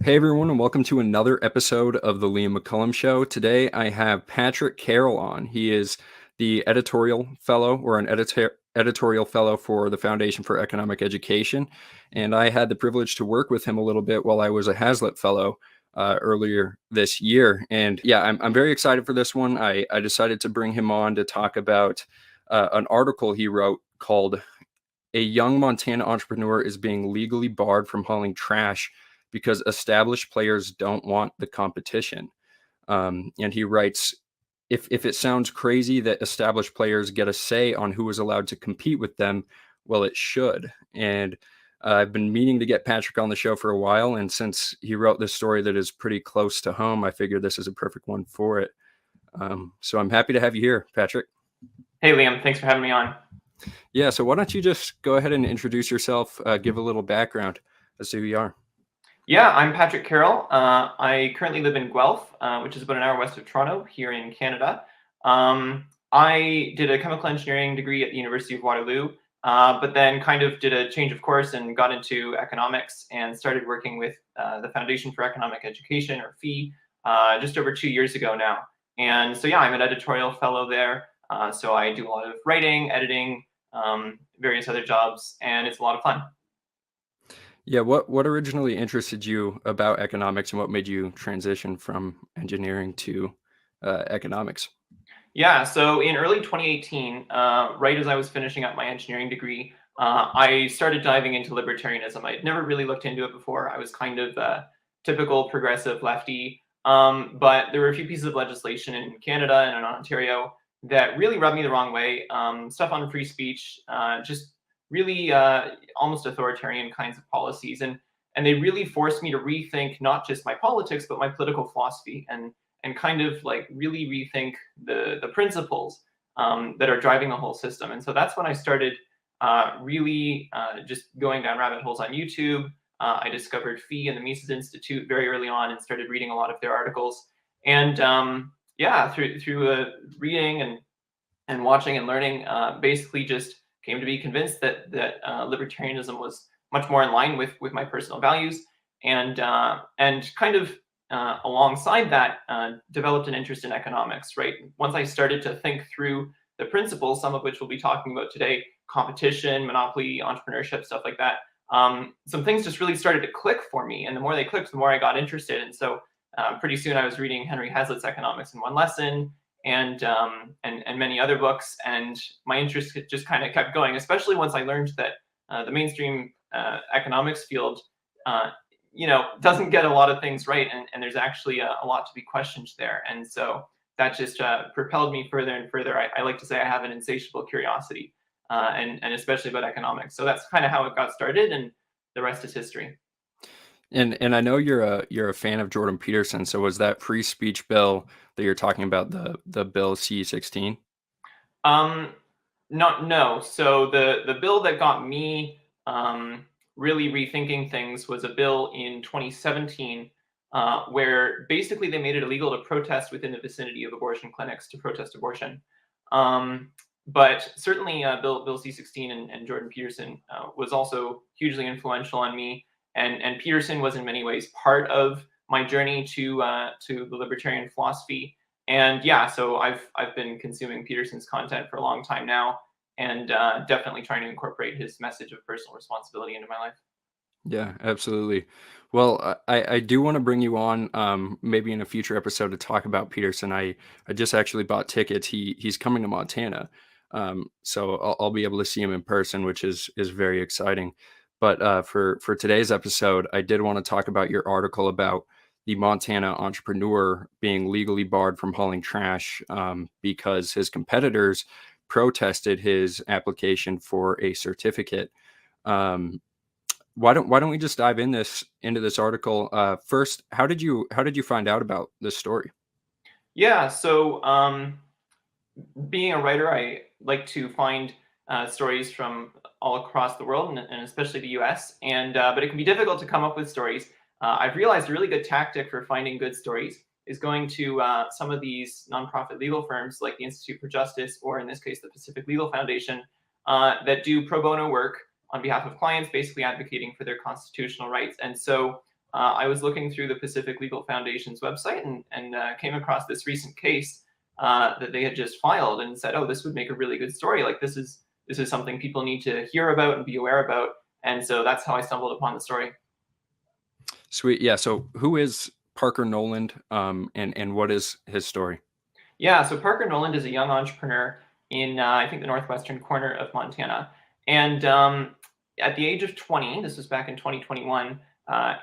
Hey everyone, and welcome to another episode of the Liam McCullum Show. Today I have Patrick Carroll on. He is the Editorial Fellow, or an Editorial Fellow for the Foundation for Economic Education, and I had the privilege to work with him a little bit while I was a Hazlitt Fellow earlier this year. And yeah, I'm very excited for this one. I decided to bring him on to talk about an article he wrote called "A Young Montana Entrepreneur is Being Legally Barred from Hauling Trash because Established Players Don't Want the Competition." And he writes, if it sounds crazy that established players get a say on who is allowed to compete with them, well, it should. And I've been meaning to get Patrick on the show for a while. And since he wrote this story that is pretty close to home, I figured this is a perfect one for it. So I'm happy to have you here, Patrick. Hey, Liam, thanks for having me on. Yeah, so why don't you just go ahead and introduce yourself, give a little background as to who you are. Yeah, I'm Patrick Carroll. I currently live in Guelph, which is about an hour west of Toronto here in Canada. I did a chemical engineering degree at the University of Waterloo, but then kind of did a change of course and got into economics and started working with the Foundation for Economic Education, or FEE, just over 2 years ago now. And so, yeah, I'm an editorial fellow there. So I do a lot of writing, editing, various other jobs, and it's a lot of fun. Yeah, what originally interested you about economics, and what made you transition from engineering to economics? Yeah, so in early 2018, right as I was finishing up my engineering degree, I started diving into libertarianism. I'd never really looked into it before. I was kind of a typical progressive lefty, but there were a few pieces of legislation in Canada and in Ontario that really rubbed me the wrong way. Stuff on free speech, just really almost authoritarian kinds of policies, and they really forced me to rethink not just my politics but my political philosophy, and kind of like really rethink the principles that are driving the whole system. And so that's when I started really just going down rabbit holes on YouTube. I discovered FEE and the Mises Institute very early on and started reading a lot of their articles. And yeah, through reading and watching and learning, basically just came to be convinced that libertarianism was much more in line with my personal values, and kind of alongside that, developed an interest in economics. Right, once I started to think through the principles, some of which we'll be talking about today: competition, monopoly, entrepreneurship, stuff like that. Some things just really started to click for me, and the more they clicked, the more I got interested. And so, pretty soon, I was reading Henry Hazlitt's Economics in One Lesson, and many other books, and my interest just kind of kept going. Especially once I learned that the mainstream economics field, doesn't get a lot of things right, and there's actually a lot to be questioned there. And so that just propelled me further and further. I like to say I have an insatiable curiosity, and especially about economics. So that's kind of how it got started, and the rest is history. And I know you're a fan of Jordan Peterson. So was that free speech bill that you're talking about the bill C-16? No. So the bill that got me really rethinking things was a bill in 2017, where basically they made it illegal to protest within the vicinity of abortion clinics, to protest abortion. But certainly Bill C-16 and Jordan Peterson was also hugely influential on me. And Peterson was in many ways part of my journey to the libertarian philosophy. And yeah, so I've been consuming Peterson's content for a long time now, and definitely trying to incorporate his message of personal responsibility into my life. Yeah, absolutely. Well, I do want to bring you on maybe in a future episode to talk about Peterson. I just actually bought tickets. He's coming to Montana, so I'll be able to see him in person, which is very exciting. But for today's episode, I did want to talk about your article about the Montana entrepreneur being legally barred from hauling trash because his competitors protested his application for a certificate. Um, why don't we just dive into this article? First, how did you find out about this story? Yeah, so being a writer, I like to find stories from all across the world, and especially the U.S. And but it can be difficult to come up with stories. I've realized a really good tactic for finding good stories is going to some of these nonprofit legal firms like the Institute for Justice, or in this case, the Pacific Legal Foundation, that do pro bono work on behalf of clients, basically advocating for their constitutional rights. And so I was looking through the Pacific Legal Foundation's website and came across this recent case that they had just filed, and said, oh, this would make a really good story. Like, this is something people need to hear about and be aware about. And so that's how I stumbled upon the story. Sweet. Yeah. So who is Parker Noland, and what is his story? Yeah, so Parker Noland is a young entrepreneur in, I think, the northwestern corner of Montana. And at the age of 20, this was back in 2021,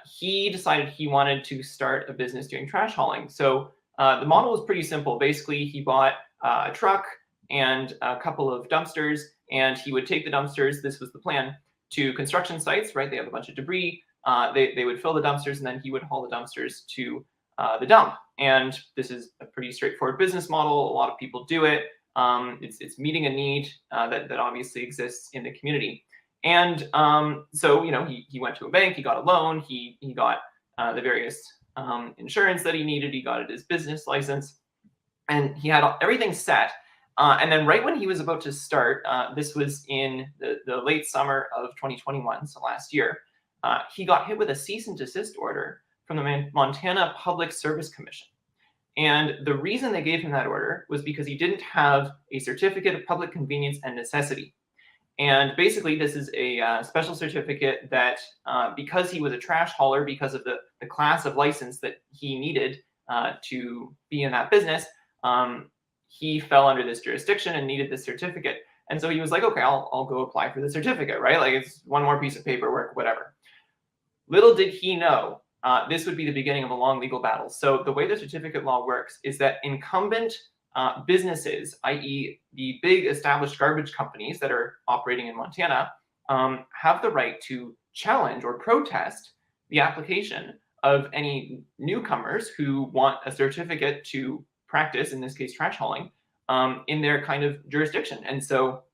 he decided he wanted to start a business doing trash hauling. So the model was pretty simple. Basically, he bought a truck and a couple of dumpsters, and he would take the dumpsters, this was the plan, to construction sites, right? They have a bunch of debris. They would fill the dumpsters, and then he would haul the dumpsters to the dump. And this is a pretty straightforward business model. A lot of people do it. It's meeting a need that obviously exists in the community. And so, he went to a bank, he got a loan, he got the various insurance that he needed, he got his business license, and he had everything set. And then right when he was about to start, this was in the late summer of 2021, so last year, he got hit with a cease and desist order from the Montana Public Service Commission. And the reason they gave him that order was because he didn't have a certificate of public convenience and necessity. And basically, this is a special certificate that, because he was a trash hauler, because of the class of license that he needed to be in that business, he fell under this jurisdiction and needed this certificate. And so he was like, okay, I'll go apply for the certificate, right? Like, it's one more piece of paperwork, whatever. Little did he know, this would be the beginning of a long legal battle. So the way the certificate law works is that incumbent businesses, i.e. the big established garbage companies that are operating in Montana, have the right to challenge or protest the application of any newcomers who want a certificate to practice, in this case, trash hauling, in their kind of jurisdiction. And so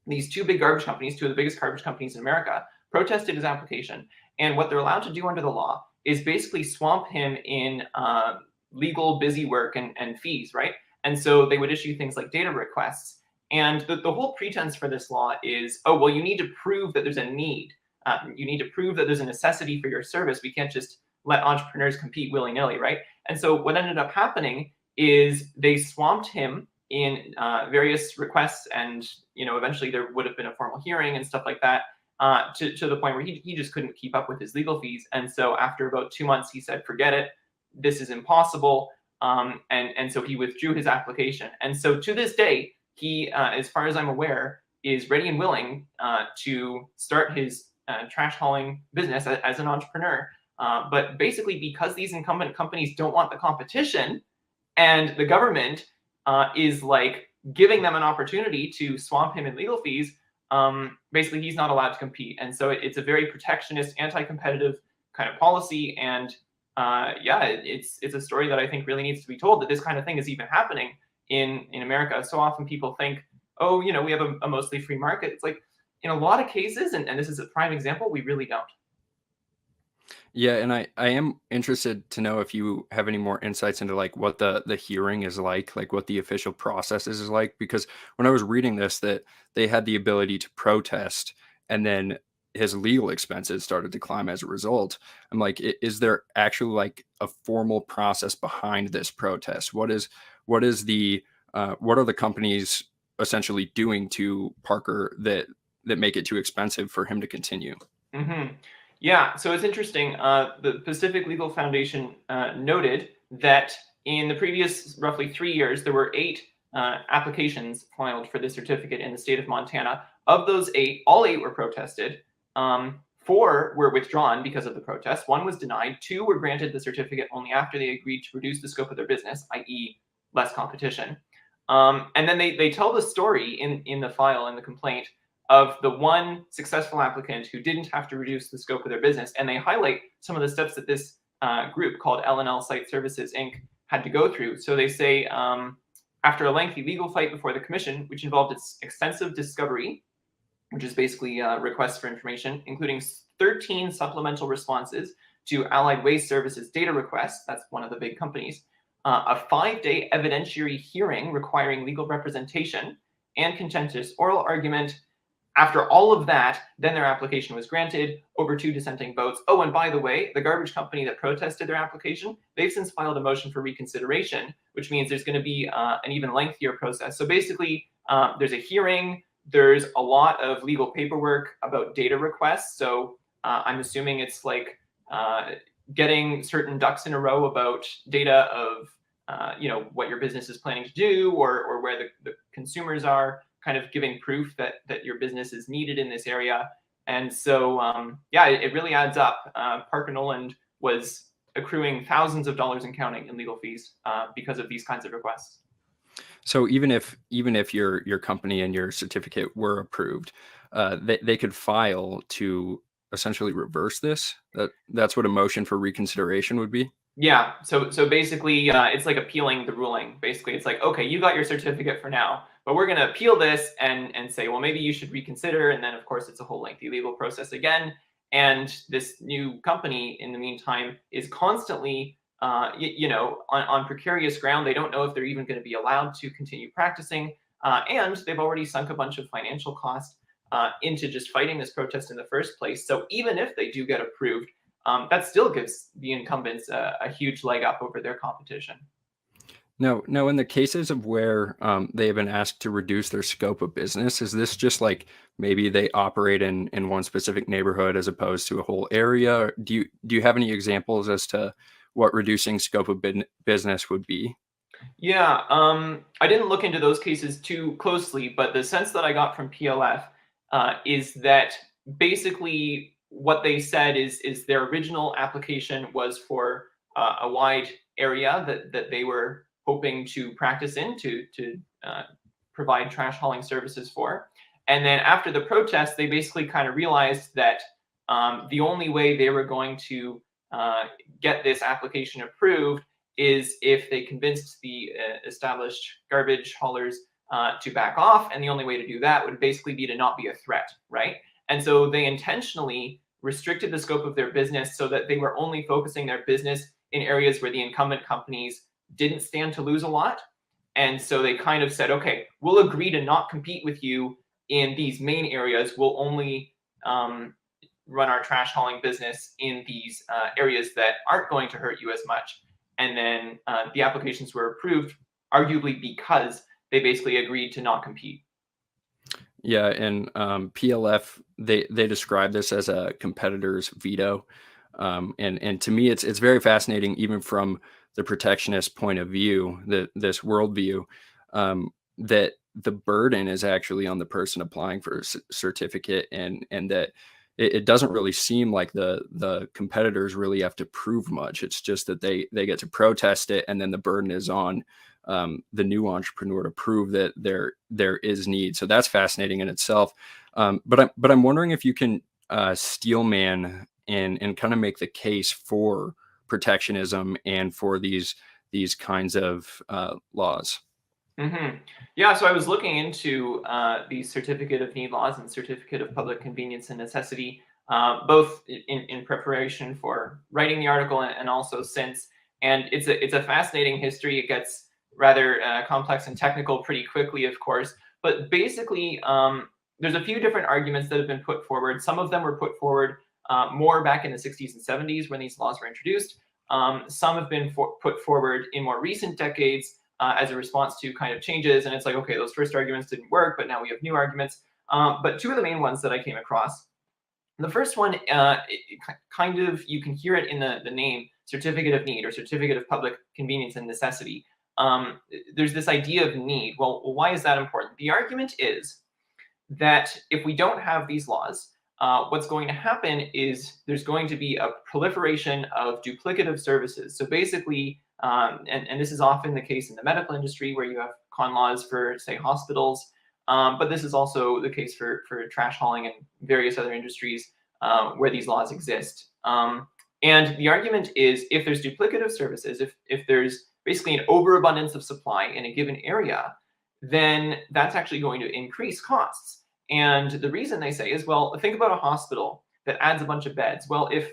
these two big garbage companies, two of the biggest garbage companies in America, protested his application. And what they're allowed to do under the law is basically swamp him in legal busy work and fees, right? And so they would issue things like data requests. And the whole pretense for this law is, oh, well, you need to prove that there's a need. You need to prove that there's a necessity for your service. We can't just let entrepreneurs compete willy-nilly, right? And so what ended up happening is they swamped him in various requests, and eventually there would have been a formal hearing and stuff like that, to the point where he just couldn't keep up with his legal fees. And so after about 2 months, he said, forget it, this is impossible. And so he withdrew his application. And so to this day, he, as far as I'm aware, is ready and willing to start his trash hauling business as an entrepreneur. But basically, because these incumbent companies don't want the competition, and the government is like giving them an opportunity to swamp him in legal fees, basically he's not allowed to compete. And so it's a very protectionist, anti-competitive kind of policy. And it's a story that I think really needs to be told, that this kind of thing is even happening in America. So often people think, oh, we have a mostly free market. It's like, in a lot of cases, and this is a prime example, we really don't. Yeah, and I am interested to know if you have any more insights into like what the hearing is like what the official process is like, because when I was reading this, that they had the ability to protest, and then his legal expenses started to climb as a result. I'm like, is there actually like a formal process behind this protest? What is the what are the companies essentially doing to Parker that make it too expensive for him to continue? Mm-hmm. Yeah, so it's interesting. The Pacific Legal Foundation noted that in the previous roughly 3 years, there were 8 applications filed for this certificate in the state of Montana. Of those 8, all 8 were protested. 4 were withdrawn because of the protest. 1 was denied. 2 were granted the certificate only after they agreed to reduce the scope of their business, i.e. less competition. And then they tell the story in the file, in the complaint, of the one successful applicant who didn't have to reduce the scope of their business. And they highlight some of the steps that this group called L&L Site Services, Inc. had to go through. So they say, after a lengthy legal fight before the commission, which involved its extensive discovery, which is basically requests for information, including 13 supplemental responses to Allied Waste Services data requests, that's one of the big companies, a 5-day evidentiary hearing requiring legal representation and contentious oral argument, After all of that, then their application was granted over 2 dissenting votes. Oh, and by the way, the garbage company that protested their application, they've since filed a motion for reconsideration, which means there's going to be an even lengthier process. So basically, there's a hearing. There's a lot of legal paperwork about data requests. So I'm assuming it's like getting certain ducks in a row about data of what your business is planning to do, or where the consumers are, kind of giving proof that your business is needed in this area. And so, it really adds up. Parker Noland was accruing thousands of dollars and counting in legal fees because of these kinds of requests. So even if your company and your certificate were approved, they could file to essentially reverse this. That's what a motion for reconsideration would be. Yeah. So basically, it's like appealing the ruling. Basically, it's like, okay, you got your certificate for now, but we're going to appeal this and say, well, maybe you should reconsider. And then, of course, it's a whole lengthy legal process again. And this new company, in the meantime, is constantly, on precarious ground. They don't know if they're even going to be allowed to continue practicing, and they've already sunk a bunch of financial cost into just fighting this protest in the first place. So even if they do get approved, that still gives the incumbents a huge leg up over their competition. No, in the cases of where they have been asked to reduce their scope of business, is this just like maybe they operate in one specific neighborhood as opposed to a whole area? Do you have any examples as to what reducing scope of business would be? Yeah, I didn't look into those cases too closely, but the sense that I got from PLF is that basically what they said is their original application was for a wide area that they were hoping to practice in to provide trash hauling services for. And then after the protest, they basically kind of realized that the only way they were going to get this application approved is if they convinced the established garbage haulers to back off. And the only way to do that would basically be to not be a threat, right? And so they intentionally restricted the scope of their business so that they were only focusing their business in areas where the incumbent companies didn't stand to lose a lot. And so they kind of said, okay, we'll agree to not compete with you in these main areas. We'll only run our trash hauling business in these areas that aren't going to hurt you as much. And then the applications were approved, arguably because they basically agreed to not compete. Yeah, and PLF they describe this as a competitor's veto, and to me it's very fascinating, even from the protectionist point of view, that this worldview, that the burden is actually on the person applying for a certificate, and that it doesn't really seem like the competitors really have to prove much. It's just that they get to protest it, and then the burden is on the new entrepreneur to prove that there is need. So that's fascinating in itself. But I'm wondering if you can steelman and kind of make the case for protectionism and for these kinds of laws. Mm-hmm. Yeah, so I was looking into the certificate of need laws and certificate of public convenience and necessity, both in preparation for writing the article and also since. And it's a fascinating history. It gets rather complex and technical pretty quickly, of course. But basically, there's a few different arguments that have been put forward. Some of them were put forward more back in the 60s and 70s when these laws were introduced. Some have been put forward in more recent decades as a response to kind of changes. And it's like, okay, those first arguments didn't work, but now we have new arguments. But two of the main ones that I came across. The first one, kind of, you can hear it in the name, certificate of need or certificate of public convenience and necessity. There's this idea of need. Well, why is that important? The argument is that if we don't have these laws, what's going to happen is there's going to be a proliferation of duplicative services. So basically, and this is often the case in the medical industry where you have con laws for, say, hospitals, but this is also the case for trash hauling and various other industries where these laws exist. And the argument is, if there's duplicative services, if there's basically an overabundance of supply in a given area, then that's actually going to increase costs. And the reason they say is, well, think about a hospital that adds a bunch of beds. Well, if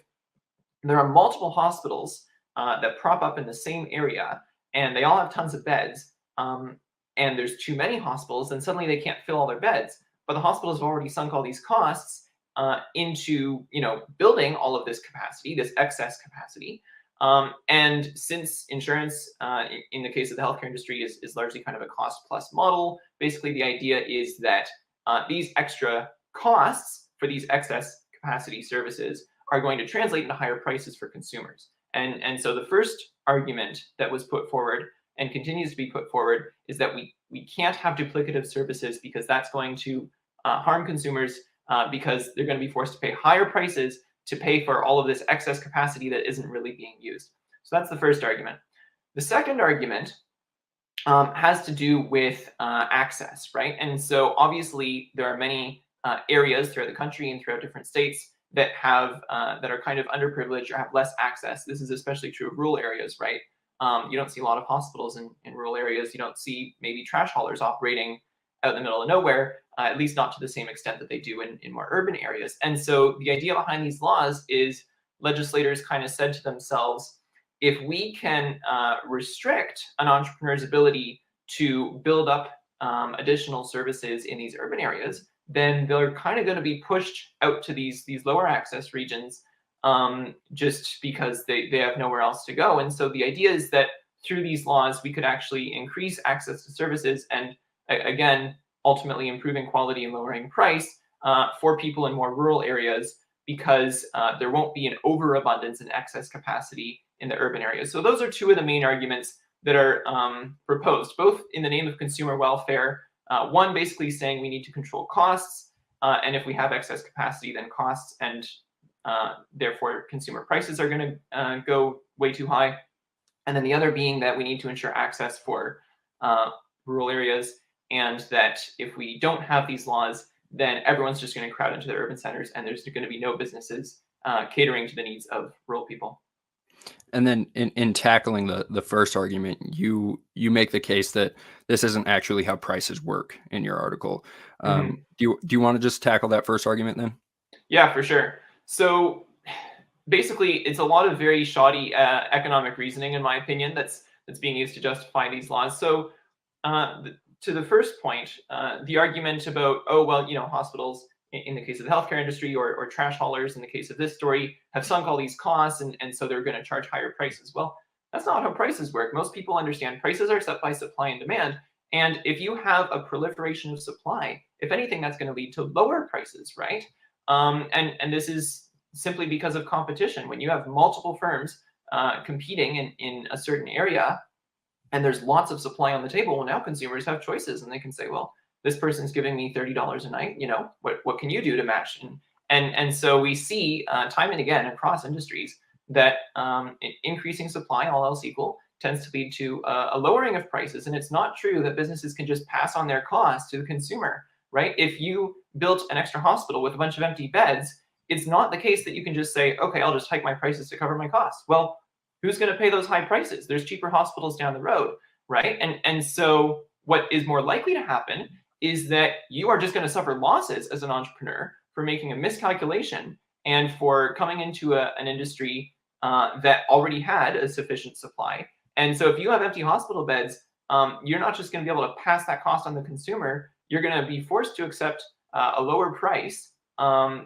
there are multiple hospitals that prop up in the same area and they all have tons of beds, and there's too many hospitals, then suddenly they can't fill all their beds. but the hospitals have already sunk all these costs into building all of this capacity, this excess capacity. And since insurance, in the case of the healthcare industry, is largely kind of a cost plus model, basically the idea is that these extra costs for these excess capacity services are going to translate into higher prices for consumers. And so the first argument that was put forward and continues to be put forward is that we can't have duplicative services because that's going to harm consumers because they're going to be forced to pay higher prices to pay for all of this excess capacity that isn't really being used. So that's the first argument. The second argument has to do with access, right? And so obviously there are many areas throughout the country and throughout different states that have that are kind of underprivileged or have less access. This is especially true of rural areas, right? You don't see a lot of hospitals in rural areas. You don't see maybe trash haulers operating out in the middle of nowhere, at least not to the same extent that they do in more urban areas. And so the idea behind these laws is legislators kind of said to themselves, if we can restrict an entrepreneur's ability to build up additional services in these urban areas, then they're kind of going to be pushed out to these lower access regions just because they have nowhere else to go. And so the idea is that through these laws, we could actually increase access to services and, again, ultimately improving quality and lowering price for people in more rural areas because there won't be an overabundance and excess capacity in the urban areas. So those are two of the main arguments that are proposed, both in the name of consumer welfare. One basically saying we need to control costs, and if we have excess capacity, then costs and therefore consumer prices are going to go way too high. And then the other being that we need to ensure access for rural areas, and that if we don't have these laws, then everyone's just going to crowd into the urban centers, and there's going to be no businesses catering to the needs of rural people. And then in tackling the first argument, you make the case that this isn't actually how prices work in your article. Do you want to just tackle that first argument then? Yeah, for sure. So basically, it's a lot of very shoddy economic reasoning, in my opinion, that's being used to justify these laws. So to the first point, the argument about, oh, well, hospitals in the case of the healthcare industry or trash haulers in the case of this story have sunk all these costs and so they're going to charge higher prices. Well, that's not how prices work. Most people understand prices are set by supply and demand. And if you have a proliferation of supply, if anything, that's going to lead to lower prices, right? And this is simply because of competition. When you have multiple firms competing in a certain area, and there's lots of supply on the table, well, now consumers have choices, and they can say, well, this person's giving me $30 a night. What can you do to match? And so we see time and again across industries that increasing supply, all else equal, tends to lead to a lowering of prices. And it's not true that businesses can just pass on their costs to the consumer, right? If you built an extra hospital with a bunch of empty beds, it's not the case that you can just say, okay, I'll just hike my prices to cover my costs. Well, who's going to pay those high prices? There's cheaper hospitals down the road, right? And so what is more likely to happen is that you are just going to suffer losses as an entrepreneur for making a miscalculation and for coming into an industry that already had a sufficient supply. And so if you have empty hospital beds, you're not just going to be able to pass that cost on the consumer. You're going to be forced to accept a lower price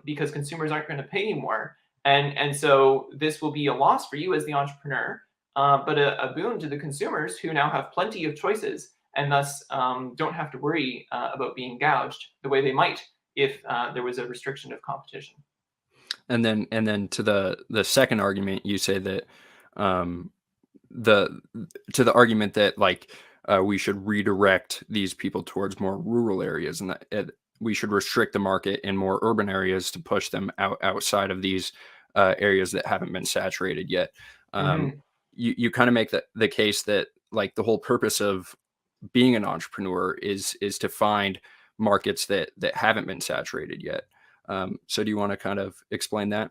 because consumers aren't going to pay you more. And so this will be a loss for you as the entrepreneur, but a boon to the consumers who now have plenty of choices and thus don't have to worry about being gouged the way they might if there was a restriction of competition. And then to the second argument, you say that to the argument that we should redirect these people towards more rural areas and that we should restrict the market in more urban areas to push them outside of these areas that haven't been saturated yet. You kind of make the case that the whole purpose of being an entrepreneur is to find markets that haven't been saturated yet. So do you want to kind of explain that?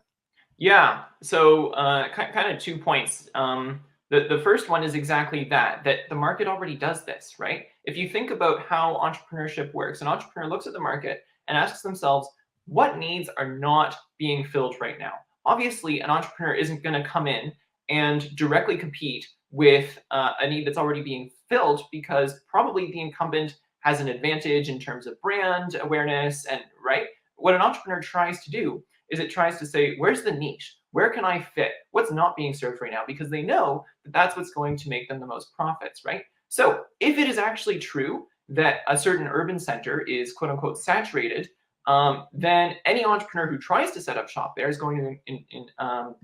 Yeah. So kind of 2 points. The first one is exactly that the market already does this, right? If you think about how entrepreneurship works, an entrepreneur looks at the market and asks themselves, what needs are not being filled right now? Obviously, an entrepreneur isn't going to come in and directly compete with a need that's already being filled because probably the incumbent has an advantage in terms of brand awareness, and right. What an entrepreneur tries to do is it tries to say, where's the niche? Where can I fit? What's not being served right now? Because they know that that's what's going to make them the most profits, right? So if it is actually true that a certain urban center is quote unquote saturated, then any entrepreneur who tries to set up shop there is going to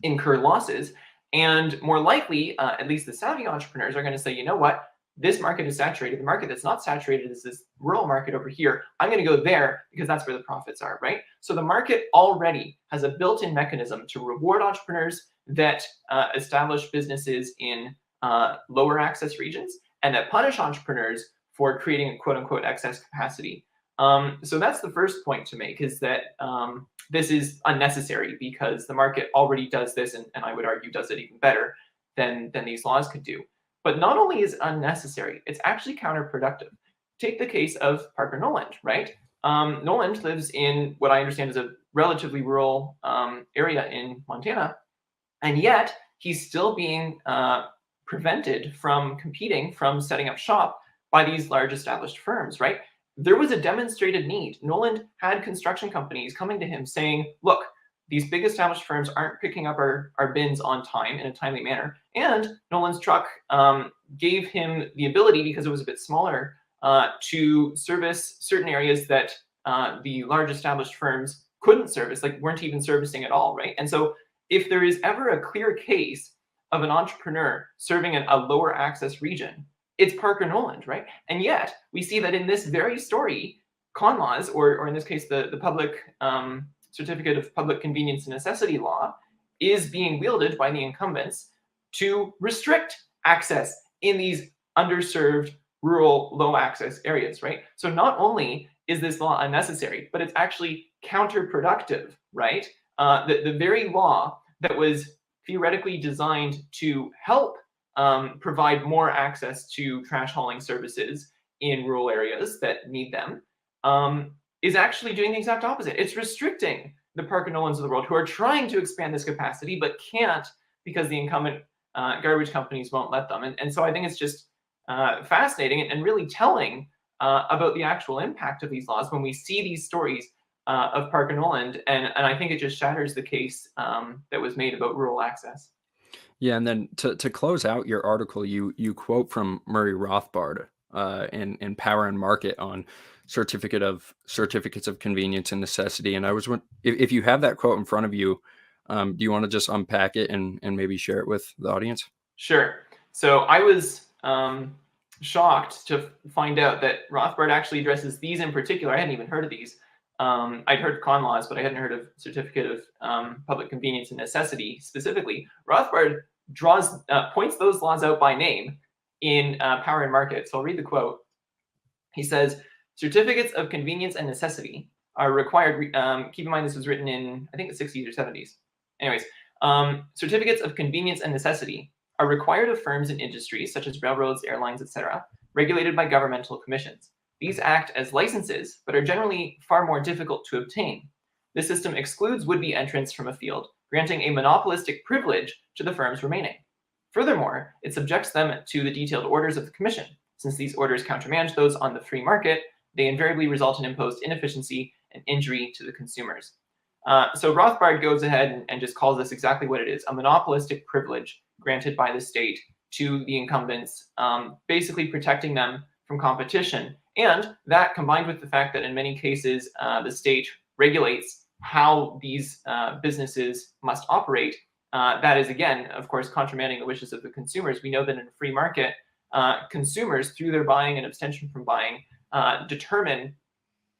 incur losses. And more likely, at least the savvy entrepreneurs are going to say, you know what? This market is saturated. The market that's not saturated is this rural market over here. I'm going to go there because that's where the profits are, right? So the market already has a built-in mechanism to reward entrepreneurs that establish businesses in lower access regions, and that punish entrepreneurs for creating a quote unquote excess capacity. So that's the first point to make, is that this is unnecessary because the market already does this, and I would argue does it even better than these laws could do. But not only is it unnecessary, it's actually counterproductive. Take the case of Parker Noland, right? Noland lives in what I understand is a relatively rural area in Montana, and yet he's still being prevented from competing, from setting up shop by these large established firms, right? There was a demonstrated need. Noland had construction companies coming to him saying, look, these big established firms aren't picking up our bins on time in a timely manner. And Noland's truck gave him the ability, because it was a bit smaller, to service certain areas that the large established firms couldn't service, like weren't even servicing at all, right? And so if there is ever a clear case of an entrepreneur serving a lower access region, it's Parker Noland, right? And yet we see that in this very story, con laws, or in this case, the public certificate of public convenience and necessity law, is being wielded by the incumbents to restrict access in these underserved, rural, low access areas, right? So not only is this law unnecessary, but it's actually counterproductive, right? The very law that was theoretically designed to help provide more access to trash hauling services in rural areas that need them, is actually doing the exact opposite. It's restricting the Parker Nolans of the world who are trying to expand this capacity but can't because the incumbent garbage companies won't let them. And so I think it's just fascinating and really telling about the actual impact of these laws when we see these stories of Parker Noland, and I think it just shatters the case that was made about rural access. Yeah, and then to close out your article, you quote from Murray Rothbard in Power and Market on certificates of convenience and necessity. And I was if you have that quote in front of you, do you want to just unpack it and maybe share it with the audience? Sure. So I was shocked to find out that Rothbard actually addresses these in particular. I hadn't even heard of these. I'd heard of con laws, but I hadn't heard of certificate of public convenience and necessity specifically. Rothbard points those laws out by name in Power and Market. So I'll read the quote. He says, certificates of convenience and necessity are required. Keep in mind, this was written in, I think, the 60s or 70s. Anyways, certificates of convenience and necessity are required of firms and industries such as railroads, airlines, etc., regulated by governmental commissions. These act as licenses, but are generally far more difficult to obtain. This system excludes would-be entrants from a field, granting a monopolistic privilege to the firms remaining. Furthermore, it subjects them to the detailed orders of the commission. Since these orders countermanage those on the free market, they invariably result in imposed inefficiency and injury to the consumers. So Rothbard goes ahead and just calls this exactly what it is, a monopolistic privilege granted by the state to the incumbents, basically protecting them from competition. And that, combined with the fact that in many cases the state regulates how these businesses must operate, that is, again, of course, contramanding the wishes of the consumers. We know that in a free market, consumers, through their buying and abstention from buying, determine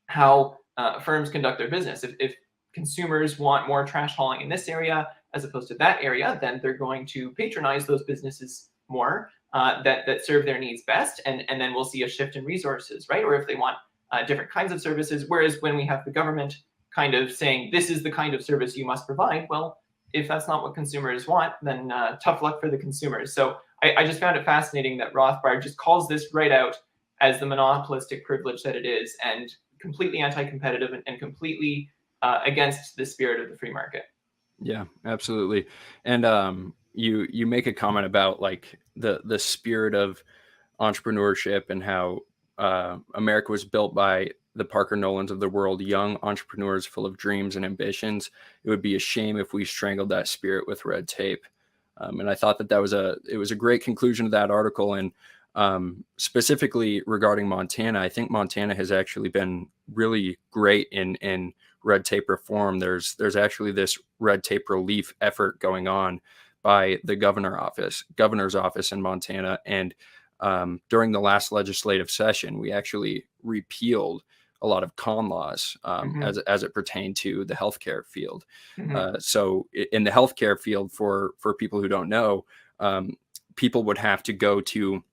how firms conduct their business. If consumers want more trash hauling in this area as opposed to that area, then they're going to patronize those businesses more that serve their needs best, and then we'll see a shift in resources, right? Or if they want different kinds of services, whereas when we have the government kind of saying, this is the kind of service you must provide, well, if that's not what consumers want, then tough luck for the consumers. So I just found it fascinating that Rothbard just calls this right out as the monopolistic privilege that it is, and completely anti-competitive and completely against the spirit of the free market. Yeah, absolutely. And you make a comment about like the spirit of entrepreneurship and how America was built by the Parker Nolans of the world, young entrepreneurs full of dreams and ambitions. It would be a shame if we strangled that spirit with red tape. And I thought that it was a great conclusion to that article. And specifically regarding Montana, I think Montana has actually been really great in red tape reform. There's actually this red tape relief effort going on by the governor's office in Montana. And during the last legislative session, we actually repealed a lot of con laws as it pertained to the healthcare field. So in the healthcare field, for people who don't know, people would have to go to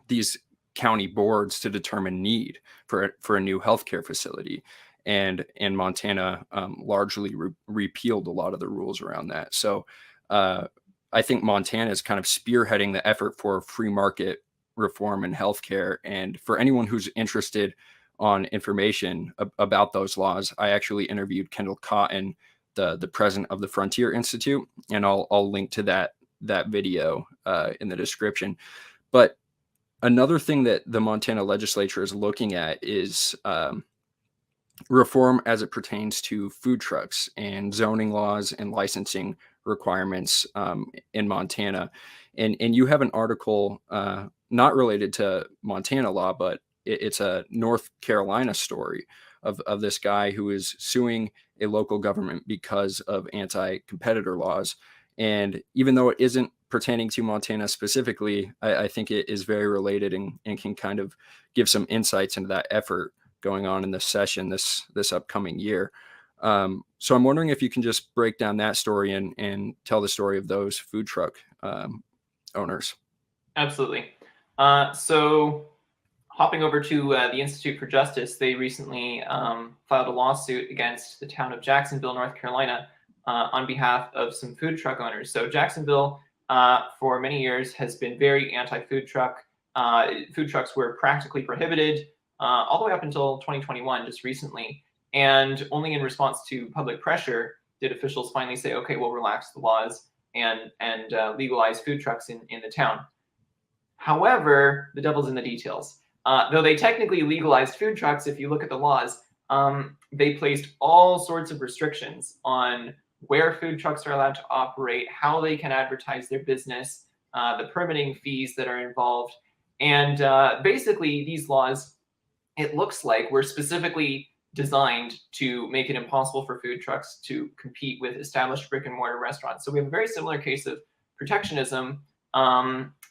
these county boards to determine need for a new healthcare facility. And Montana largely repealed a lot of the rules around that. So I think Montana is kind of spearheading the effort for free market reform in healthcare. And for anyone who's interested on information about those laws, I actually interviewed Kendall Cotton, the president of the Frontier Institute, and I'll link to that video in the description. But another thing that the Montana legislature is looking at is reform as it pertains to food trucks and zoning laws and licensing requirements in Montana. And you have an article not related to Montana law, but it's a North Carolina story of this guy who is suing a local government because of anti-competitor laws. And even though it isn't pertaining to Montana specifically, I think it is very related and can kind of give some insights into that effort going on in this session this upcoming year. So I'm wondering if you can just break down that story and tell the story of those food truck owners. Absolutely. So hopping over to the Institute for Justice, they recently filed a lawsuit against the town of Jacksonville, North Carolina, on behalf of some food truck owners. So Jacksonville, for many years, has been very anti-food truck. Food trucks were practically prohibited all the way up until 2021, just recently. And only in response to public pressure did officials finally say, okay, we'll relax the laws and legalize food trucks in the town. However, the devil's in the details. Though they technically legalized food trucks, if you look at the laws, they placed all sorts of restrictions on where food trucks are allowed to operate, how they can advertise their business, the permitting fees that are involved. And basically, these laws, it looks like, were specifically designed to make it impossible for food trucks to compete with established brick and mortar restaurants. So we have a very similar case of protectionism.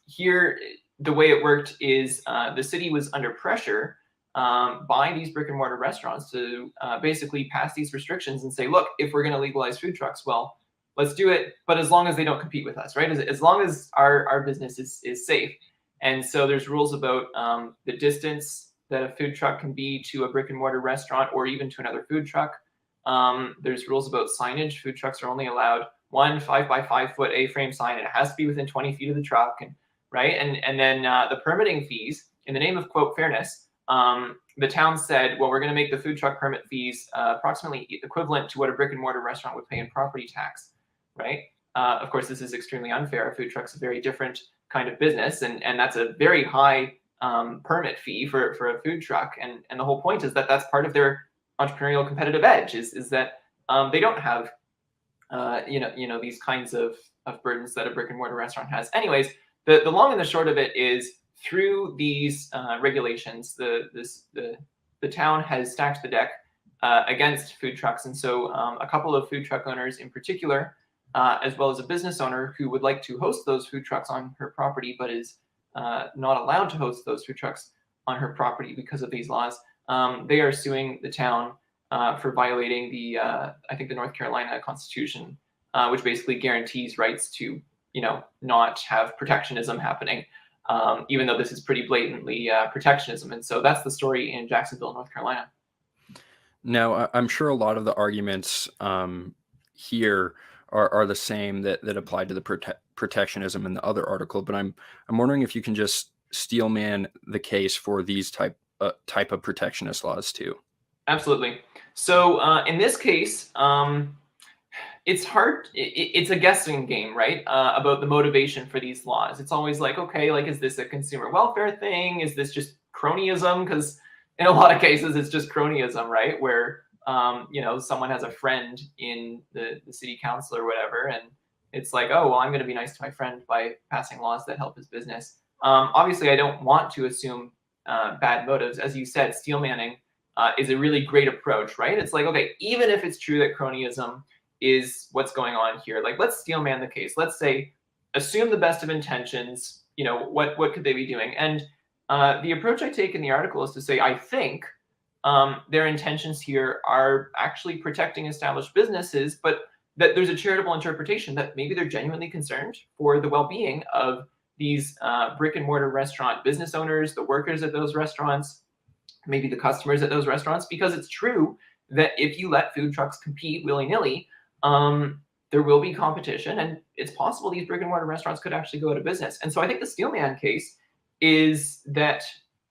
Here, the way it worked is the city was under pressure by these brick and mortar restaurants to basically pass these restrictions and say, look, if we're going to legalize food trucks, well, let's do it, but as long as they don't compete with us, right? As long as our business is safe. And so there's rules about the distance that a food truck can be to a brick and mortar restaurant or even to another food truck. There's rules about signage. Food trucks are only allowed one 5x5 foot A-frame sign, and it has to be within 20 feet of the truck, and right? And then the permitting fees, in the name of, quote, fairness, the town said, well, we're going to make the food truck permit fees approximately equivalent to what a brick and mortar restaurant would pay in property tax, right? Of course, this is extremely unfair. A food truck's a very different kind of business, and that's a very high permit fee for a food truck. And the whole point is that that's part of their entrepreneurial competitive edge is that they don't have these kinds of burdens that a brick and mortar restaurant has. Anyways, the long and the short of it is, through these regulations, the town has stacked the deck against food trucks. And so a couple of food truck owners in particular, as well as a business owner who would like to host those food trucks on her property, but is not allowed to host those food trucks on her property because of these laws, they are suing the town for violating I think the North Carolina Constitution, which basically guarantees rights to, not have protectionism happening, even though this is pretty blatantly protectionism. And so that's the story in Jacksonville, North Carolina. Now, I'm sure a lot of the arguments here are the same that apply to the protectionism in the other article, but I'm wondering if you can just steelman the case for these type of protectionist laws too. Absolutely. So in this case, it's hard. It's a guessing game, right? About the motivation for these laws. It's always like, okay, like, is this a consumer welfare thing? Is this just cronyism, because in a lot of cases it's just cronyism, right? Where someone has a friend in the city council or whatever, and it's like, oh, well, I'm going to be nice to my friend by passing laws that help his business. Obviously, I don't want to assume bad motives. As you said, steel manning is a really great approach, right? It's like, okay, even if it's true that cronyism is what's going on here, like, let's steel man the case. Let's say, assume the best of intentions. What could they be doing? And the approach I take in the article is to say, I think their intentions here are actually protecting established businesses, but that there's a charitable interpretation that maybe they're genuinely concerned for the well-being of these brick and mortar restaurant business owners, the workers at those restaurants, maybe the customers at those restaurants, because it's true that if you let food trucks compete willy-nilly, there will be competition, and it's possible these brick and mortar restaurants could actually go out of business. And so I think the Steelman case is that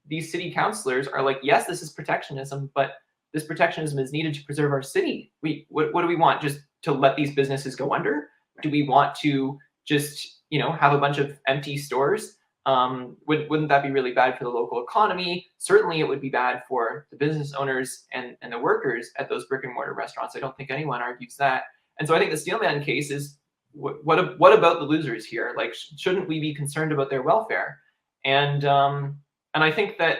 these city councilors are like, yes, this is protectionism, but this protectionism is needed to preserve our city. What do we want? Just to let these businesses go under? Do we want to just have a bunch of empty stores? Wouldn't that be really bad for the local economy? Certainly, it would be bad for the business owners and the workers at those brick and mortar restaurants. I don't think anyone argues that. And so I think the Steelman case is, what about the losers here? Like, shouldn't we be concerned about their welfare? And I think that,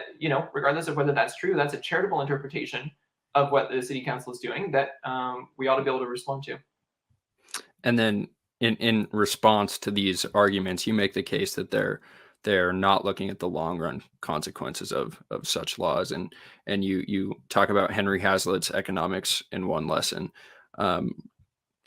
regardless of whether that's true, that's a charitable interpretation of what the city council is doing that we ought to be able to respond to. And then in response to these arguments, you make the case that they're not looking at the long run consequences of such laws. And you talk about Henry Hazlitt's economics in one lesson.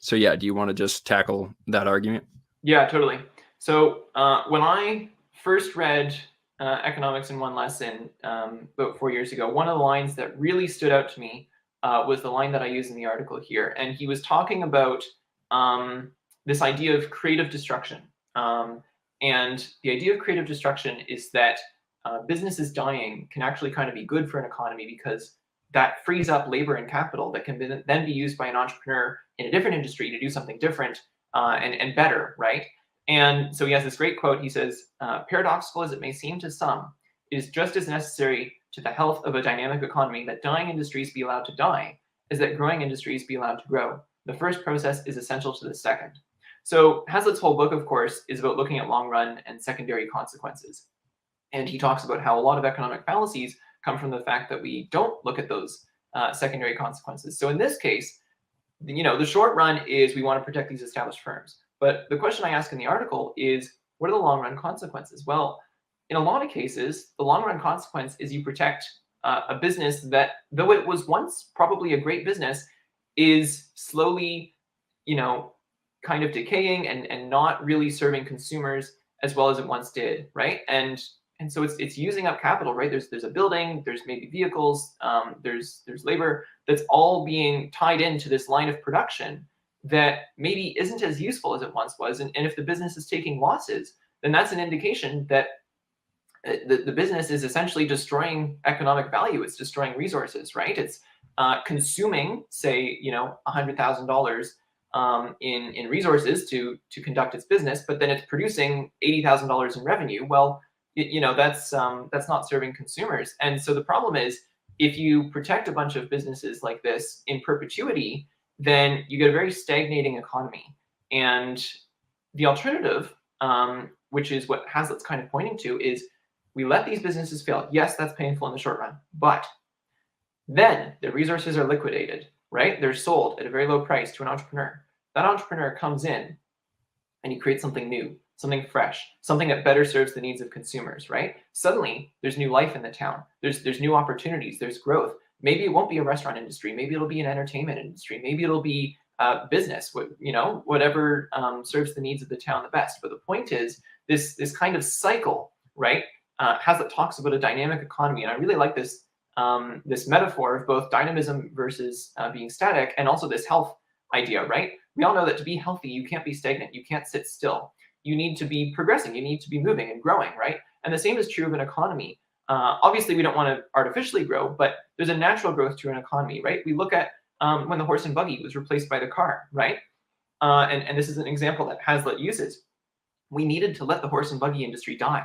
So yeah, do you want to just tackle that argument? Yeah, totally. So when I first read economics in one lesson about 4 years ago, one of the lines that really stood out to me was the line that I use in the article here. And he was talking about this idea of creative destruction. And the idea of creative destruction is that businesses dying can actually kind of be good for an economy, because that frees up labor and capital that can then be used by an entrepreneur in a different industry to do something different and better, right? And so he has this great quote. He says, paradoxical as it may seem to some, it is just as necessary to the health of a dynamic economy that dying industries be allowed to die as that growing industries be allowed to grow. The first process is essential to the second. So Hazlitt's whole book, of course, is about looking at long run and secondary consequences. And he talks about how a lot of economic fallacies come from the fact that we don't look at those secondary consequences. So in this case, the short run is we want to protect these established firms. But the question I ask in the article is, what are the long run consequences? Well, in a lot of cases, the long run consequence is you protect a business that, though it was once probably a great business, is slowly, kind of decaying and not really serving consumers as well as it once did, right? And so it's using up capital, right? There's a building, there's maybe vehicles, there's labor that's all being tied into this line of production that maybe isn't as useful as it once was. And if the business is taking losses, then that's an indication that the business is essentially destroying economic value. It's destroying resources, right? It's consuming, say, $100,000 in resources to conduct its business, but then it's producing $80,000 in revenue. Well, that's not serving consumers. And so the problem is, if you protect a bunch of businesses like this in perpetuity, then you get a very stagnating economy. And the alternative, which is what Hazlitt's kind of pointing to, is we let these businesses fail. Yes, that's painful in the short run, but then the resources are liquidated, right? They're sold at a very low price to an entrepreneur. That entrepreneur comes in and he creates something new, something fresh, something that better serves the needs of consumers, right? Suddenly, there's new life in the town. There's new opportunities. There's growth. Maybe it won't be a restaurant industry. Maybe it'll be an entertainment industry. Maybe it'll be business. Whatever serves the needs of the town the best. But the point is, this kind of cycle, right? Hazlitt talks about a dynamic economy, and I really like this this metaphor of both dynamism versus being static, and also this health idea, right? We all know that to be healthy, you can't be stagnant. You can't sit still. You need to be progressing. You need to be moving and growing, right? And the same is true of an economy. Obviously, we don't want to artificially grow, but there's a natural growth to an economy, right? We look at when the horse and buggy was replaced by the car, right? And this is an example that Hazlitt uses. We needed to let the horse and buggy industry die.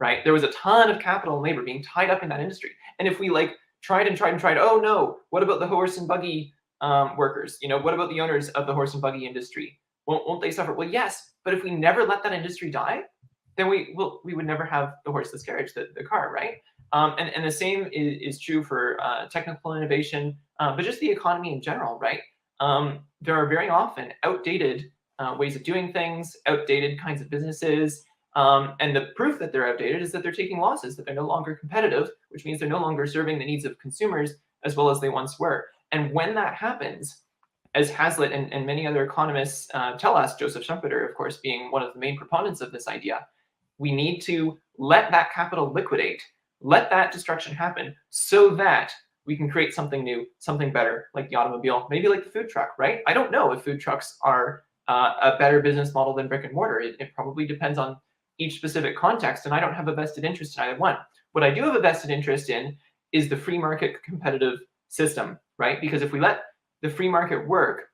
right? There was a ton of capital and labor being tied up in that industry. And if we like tried and tried and tried, oh no, what about the horse and buggy workers? What about the owners of the horse and buggy industry? Won't they suffer? Well, yes, but if we never let that industry die, then we would never have the horseless carriage, the car, right? And the same is true for technical innovation, but just the economy in general, right? There are very often outdated ways of doing things, outdated kinds of businesses, and the proof that they're outdated is that they're taking losses, that they're no longer competitive, which means they're no longer serving the needs of consumers as well as they once were. And when that happens, as Hazlitt and many other economists tell us, Joseph Schumpeter, of course, being one of the main proponents of this idea, we need to let that capital liquidate, let that destruction happen so that we can create something new, something better, like the automobile, maybe like the food truck, right? I don't know if food trucks are a better business model than brick and mortar. It probably depends on each specific context, and I don't have a vested interest in either one. What I do have a vested interest in is the free market competitive system, right? Because if we let the free market work,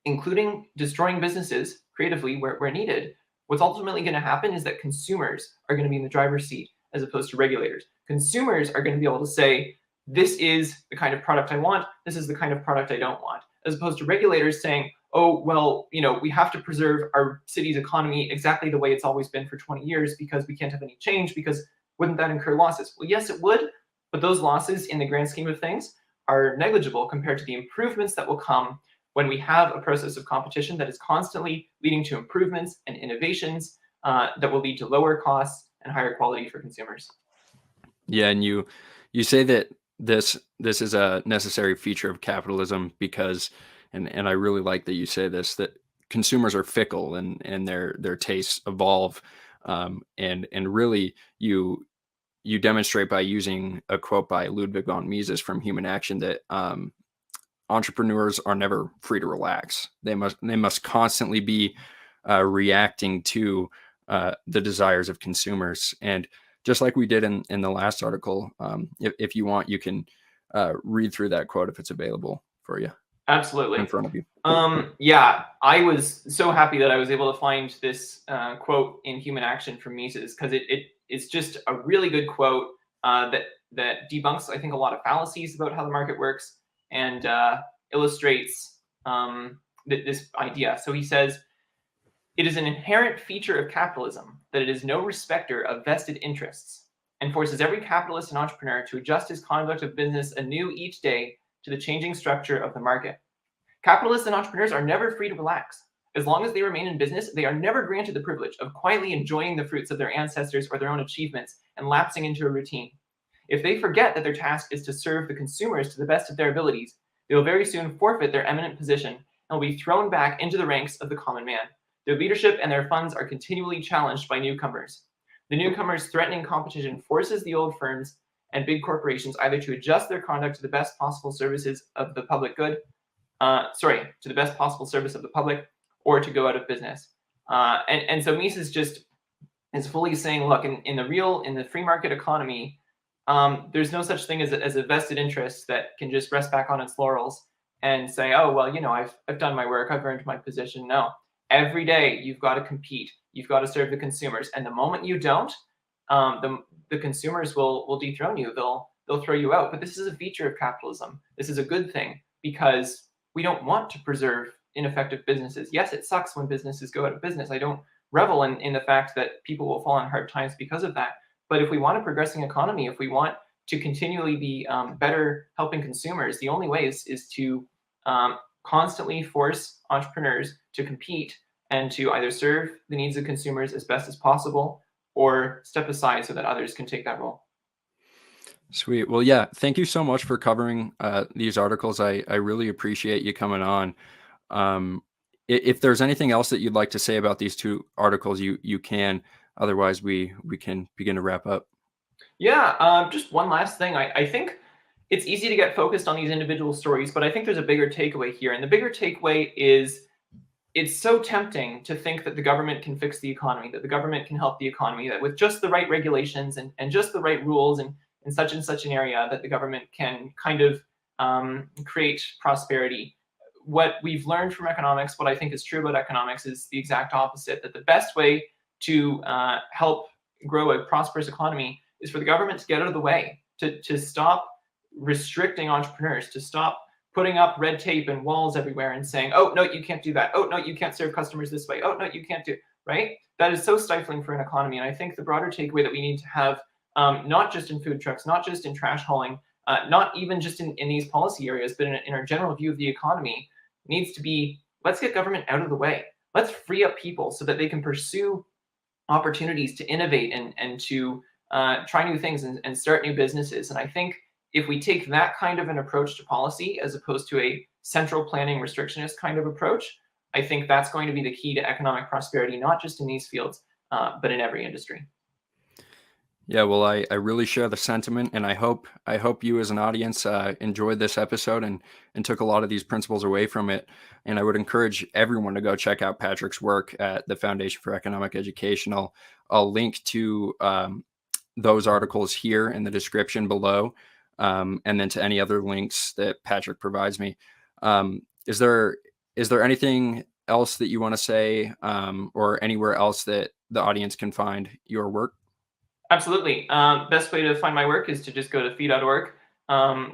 including destroying businesses creatively where needed, what's ultimately going to happen is that consumers are going to be in the driver's seat as opposed to regulators. Consumers are going to be able to say, this is the kind of product I want, this is the kind of product I don't want, as opposed to regulators saying, oh, well, we have to preserve our city's economy exactly the way it's always been for 20 years because we can't have any change, because wouldn't that incur losses? Well, yes, it would, but those losses in the grand scheme of things are negligible compared to the improvements that will come when we have a process of competition that is constantly leading to improvements and innovations that will lead to lower costs and higher quality for consumers. Yeah, and you say that this is a necessary feature of capitalism because, and I really like that you say this, that consumers are fickle and their tastes evolve, and really you demonstrate by using a quote by Ludwig von Mises from Human Action that entrepreneurs are never free to relax. They must constantly be reacting to the desires of consumers. And just like we did in the last article, if you want, you can read through that quote if it's available for you. Absolutely. In front of you. Yeah, I was so happy that I was able to find this quote in Human Action from Mises, because it's just a really good quote that debunks, I think, a lot of fallacies about how the market works and illustrates this idea. So he says, it is an inherent feature of capitalism that it is no respecter of vested interests and forces every capitalist and entrepreneur to adjust his conduct of business anew each day to the changing structure of the market. Capitalists and entrepreneurs are never free to relax. As long as they remain in business, they are never granted the privilege of quietly enjoying the fruits of their ancestors or their own achievements and lapsing into a routine. If they forget that their task is to serve the consumers to the best of their abilities, they will very soon forfeit their eminent position and will be thrown back into the ranks of the common man. Their leadership and their funds are continually challenged by newcomers. The newcomers' threatening competition forces the old firms and big corporations either to adjust their conduct to the best possible services of the public good, to the best possible service of the public, or to go out of business. And so Mises just is fully saying, look, in the free market economy, there's no such thing as a vested interest that can just rest back on its laurels and say, oh, well, I've done my work, I've earned my position. No, every day you've got to compete, you've got to serve the consumers, and the moment you don't, the consumers will dethrone you. They'll throw you out. But this is a feature of capitalism. This is a good thing because we don't want to preserve ineffective businesses. Yes, it sucks when businesses go out of business. I don't revel in the fact that people will fall on hard times because of that. But if we want a progressing economy, if we want to continually be better helping consumers, the only way is to constantly force entrepreneurs to compete and to either serve the needs of consumers as best as possible or step aside so that others can take that role. Sweet. Well, yeah, thank you so much for covering these articles. I really appreciate you coming on. If there's anything else that you'd like to say about these two articles, you can. Otherwise, we can begin to wrap up. Yeah, just one last thing. I think it's easy to get focused on these individual stories, but I think there's a bigger takeaway here. And the bigger takeaway is it's so tempting to think that the government can fix the economy, that the government can help the economy, that with just the right regulations and just the right rules and in such and such an area that the government can kind of create prosperity. What we've learned from economics, what I think is true about economics, is the exact opposite, that the best way to help grow a prosperous economy is for the government to get out of the way, to stop restricting entrepreneurs, to stop putting up red tape and walls everywhere and saying, oh, no, you can't do that. Oh, no, you can't serve customers this way. Oh, no, you can't do, right? That is so stifling for an economy. And I think the broader takeaway that we need to have, not just in food trucks, not just in trash hauling, not even just in these policy areas, but in our general view of the economy, needs to be, let's get government out of the way. Let's free up people so that they can pursue opportunities to innovate and to try new things and start new businesses. And I think if we take that kind of an approach to policy as opposed to a central planning restrictionist kind of approach, I think that's going to be the key to economic prosperity, not just in these fields, but in every industry. Yeah, well, I really share the sentiment, and I hope you as an audience enjoyed this episode and took a lot of these principles away from it. And I would encourage everyone to go check out Patrick's work at the Foundation for Economic Education. I'll link to those articles here in the description below, and then to any other links that Patrick provides me. Is there anything else that you want to say, or anywhere else that the audience can find your work? Absolutely. Best way to find my work is to just go to fee.org.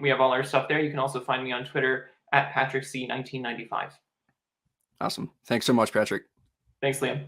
We have all our stuff there. You can also find me on Twitter at PatrickC1995. Awesome. Thanks so much, Patrick. Thanks, Liam.